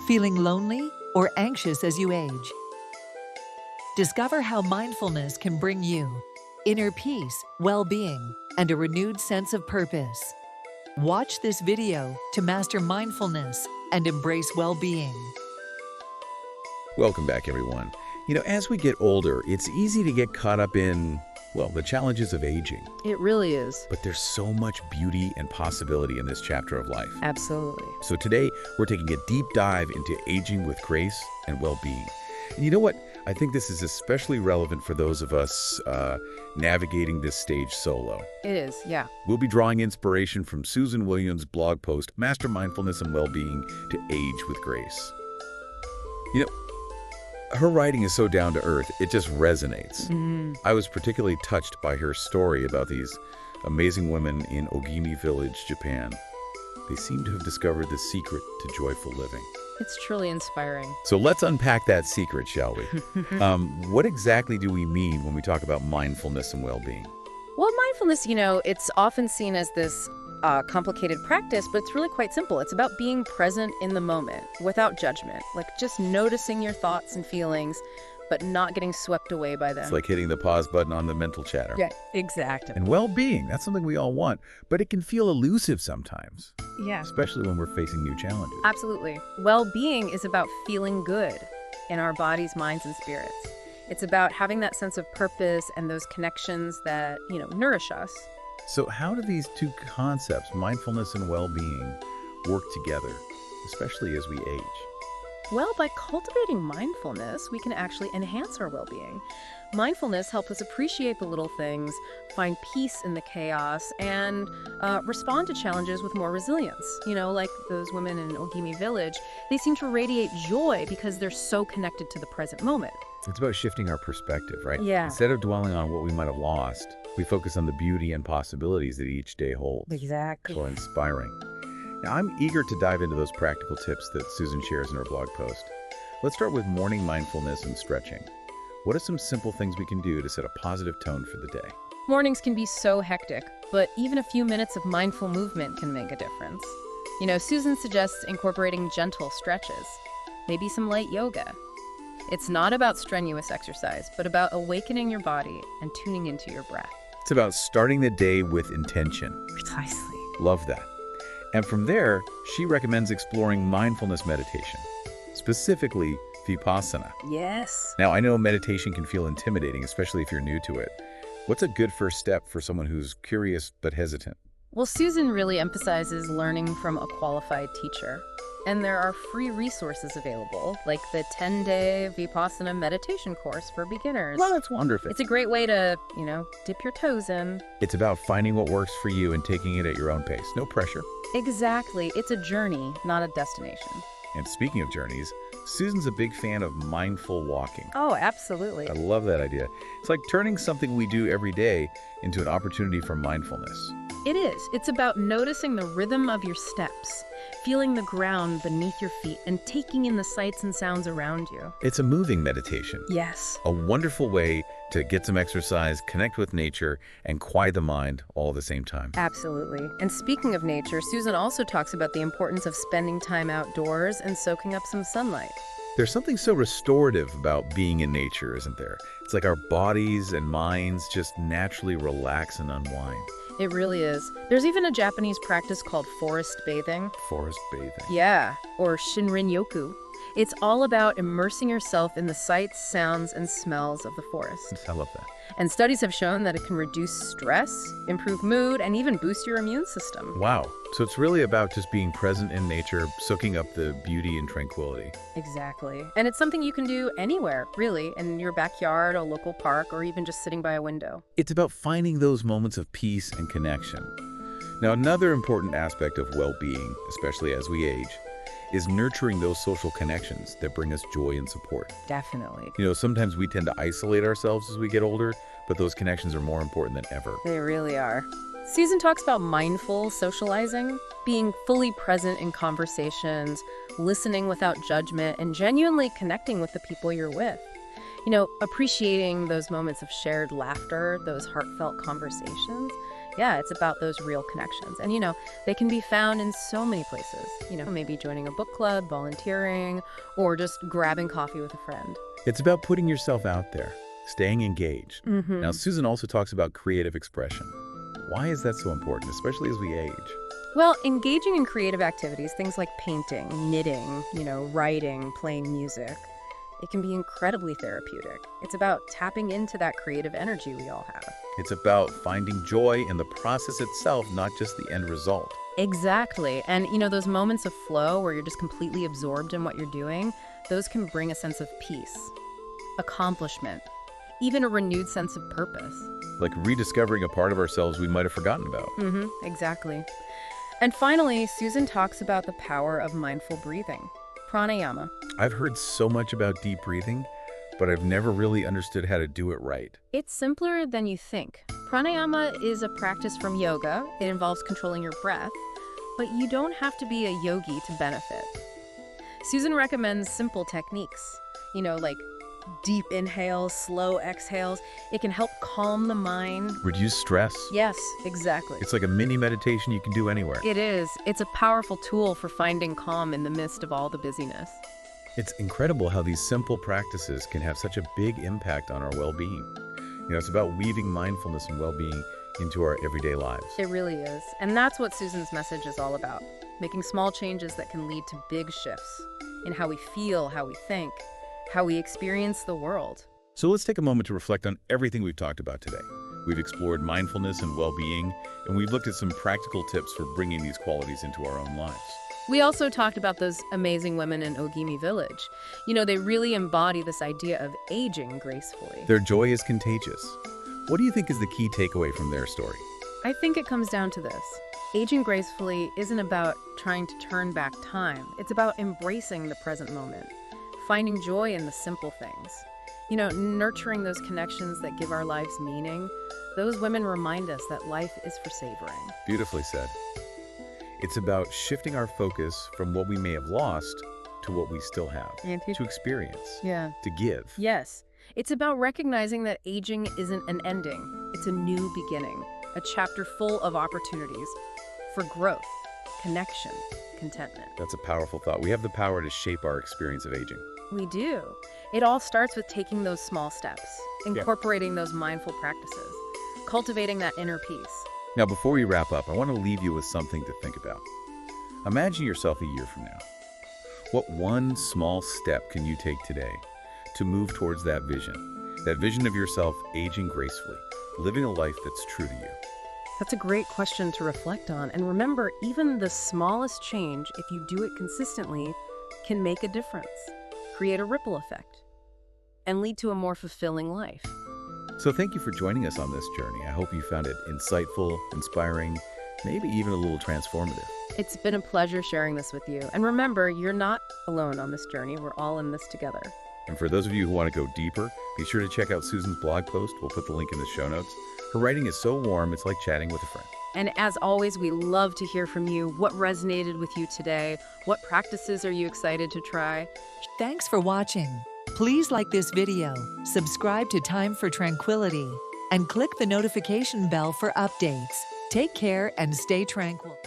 Feeling lonely or anxious as you age? Discover how mindfulness can bring you inner peace, well-being, and a renewed sense of purpose. Watch this video to master mindfulness and embrace well-being. Welcome back, everyone. As we get older, it's easy to get caught up in, the challenges of aging. It really is. But there's so much beauty and possibility in this chapter of life. Absolutely. So today, we're taking a deep dive into aging with grace and well-being. And you know what? I think this is especially relevant for those of us navigating this stage solo. It is, yeah. We'll be drawing inspiration from Susan Williams' blog post, Master Mindfulness and Well-Being to Age with Grace. Her writing is so down to earth, it just resonates. I was particularly touched by her story about these amazing women in Ogimi Village, Japan. They seem to have discovered the secret to joyful living. It's truly inspiring. So let's unpack that secret, shall we? What exactly do we mean when we talk about mindfulness and well-being? Well, mindfulness, it's often seen as this complicated practice, but it's really quite simple. It's about being present in the moment without judgment, like just noticing your thoughts and feelings, but not getting swept away by them. It's like hitting the pause button on the mental chatter. Yeah, exactly. And well-being, that's something we all want, but it can feel elusive sometimes. Yeah. Especially when we're facing new challenges. Absolutely. Well-being is about feeling good in our bodies, minds, and spirits. It's about having that sense of purpose and those connections that, nourish us. So how do these two concepts, mindfulness and well-being, work together, especially as we age? Well, by cultivating mindfulness, we can actually enhance our well-being. Mindfulness helps us appreciate the little things, find peace in the chaos, and respond to challenges with more resilience. Like those women in Ogimi Village, they seem to radiate joy because they're so connected to the present moment. It's about shifting our perspective, right? Yeah. Instead of dwelling on what we might have lost, we focus on the beauty and possibilities that each day holds. Exactly. So inspiring. Now, I'm eager to dive into those practical tips that Susan shares in her blog post. Let's start with morning mindfulness and stretching. What are some simple things we can do to set a positive tone for the day? Mornings can be so hectic, but even a few minutes of mindful movement can make a difference. Susan suggests incorporating gentle stretches, maybe some light yoga. It's not about strenuous exercise, but about awakening your body and tuning into your breath. It's about starting the day with intention. Precisely. Love that. And from there, she recommends exploring mindfulness meditation, specifically Vipassana. Yes. Now, I know meditation can feel intimidating, especially if you're new to it. What's a good first step for someone who's curious but hesitant? Well, Susan really emphasizes learning from a qualified teacher. And there are free resources available, like the 10-day Vipassana meditation course for beginners. Well, that's wonderful. It's a great way to, dip your toes in. It's about finding what works for you and taking it at your own pace. No pressure. Exactly. It's a journey, not a destination. And speaking of journeys, Susan's a big fan of mindful walking. Oh, absolutely. I love that idea. It's like turning something we do every day into an opportunity for mindfulness. It is. It's about noticing the rhythm of your steps, feeling the ground beneath your feet, and taking in the sights and sounds around you. It's a moving meditation. Yes. A wonderful way to get some exercise, connect with nature, and quiet the mind all at the same time. Absolutely. And speaking of nature, Susan also talks about the importance of spending time outdoors and soaking up some sunlight. There's something so restorative about being in nature, isn't there? It's like our bodies and minds just naturally relax and unwind. It really is. There's even a Japanese practice called forest bathing. Forest bathing. Yeah, or Shinrin-yoku. It's all about immersing yourself in the sights, sounds, and smells of the forest. I love that. And studies have shown that it can reduce stress, improve mood, and even boost your immune system. Wow. So it's really about just being present in nature, soaking up the beauty and tranquility. Exactly. And it's something you can do anywhere, really, in your backyard, a local park, or even just sitting by a window. It's about finding those moments of peace and connection. Now, another important aspect of well-being, especially as we age, is nurturing those social connections that bring us joy and support. Definitely. Sometimes we tend to isolate ourselves as we get older, but those connections are more important than ever. They really are. Susan talks about mindful socializing, being fully present in conversations, listening without judgment, and genuinely connecting with the people you're with. Appreciating those moments of shared laughter, those heartfelt conversations. Yeah, it's about those real connections. And, they can be found in so many places. Maybe joining a book club, volunteering, or just grabbing coffee with a friend. It's about putting yourself out there, staying engaged. Now, Susan also talks about creative expression. Why is that so important, especially as we age? Well, engaging in creative activities, things like painting, knitting, writing, playing music, it can be incredibly therapeutic. It's about tapping into that creative energy we all have. It's about finding joy in the process itself, not just the end result. Exactly. And, those moments of flow where you're just completely absorbed in what you're doing, those can bring a sense of peace, accomplishment, even a renewed sense of purpose. Like rediscovering a part of ourselves we might have forgotten about. Exactly. And finally, Susan talks about the power of mindful breathing, pranayama. I've heard so much about deep breathing, but I've never really understood how to do it right. It's simpler than you think. Pranayama is a practice from yoga. It involves controlling your breath, but you don't have to be a yogi to benefit. Susan recommends simple techniques, like deep inhales, slow exhales. It can help calm the mind. Reduce stress. Yes, exactly. It's like a mini meditation you can do anywhere. It is. It's a powerful tool for finding calm in the midst of all the busyness. It's incredible how these simple practices can have such a big impact on our well-being. It's about weaving mindfulness and well-being into our everyday lives. It really is. And that's what Susan's message is all about. Making small changes that can lead to big shifts in how we feel, how we think, how we experience the world. So let's take a moment to reflect on everything we've talked about today. We've explored mindfulness and well-being, and we've looked at some practical tips for bringing these qualities into our own lives. We also talked about those amazing women in Ogimi Village. They really embody this idea of aging gracefully. Their joy is contagious. What do you think is the key takeaway from their story? I think it comes down to this. Aging gracefully isn't about trying to turn back time. It's about embracing the present moment, finding joy in the simple things. Nurturing those connections that give our lives meaning. Those women remind us that life is for savoring. Beautifully said. It's about shifting our focus from what we may have lost to what we still have, to experience, to give. Yes. It's about recognizing that aging isn't an ending. It's a new beginning, a chapter full of opportunities for growth, connection, contentment. That's a powerful thought. We have the power to shape our experience of aging. We do. It all starts with taking those small steps, incorporating those mindful practices, cultivating that inner peace. Now, before we wrap up, I want to leave you with something to think about. Imagine yourself a year from now. What one small step can you take today to move towards that vision of yourself aging gracefully, living a life that's true to you? That's a great question to reflect on. And remember, even the smallest change, if you do it consistently, can make a difference, create a ripple effect, and lead to a more fulfilling life. So thank you for joining us on this journey. I hope you found it insightful, inspiring, maybe even a little transformative. It's been a pleasure sharing this with you. And remember, you're not alone on this journey. We're all in this together. And for those of you who want to go deeper, be sure to check out Susan's blog post. We'll put the link in the show notes. Her writing is so warm, it's like chatting with a friend. And as always, we love to hear from you. What resonated with you today? What practices are you excited to try? Thanks for watching. Please like this video, subscribe to Time for Tranquility, and click the notification bell for updates. Take care and stay tranquil.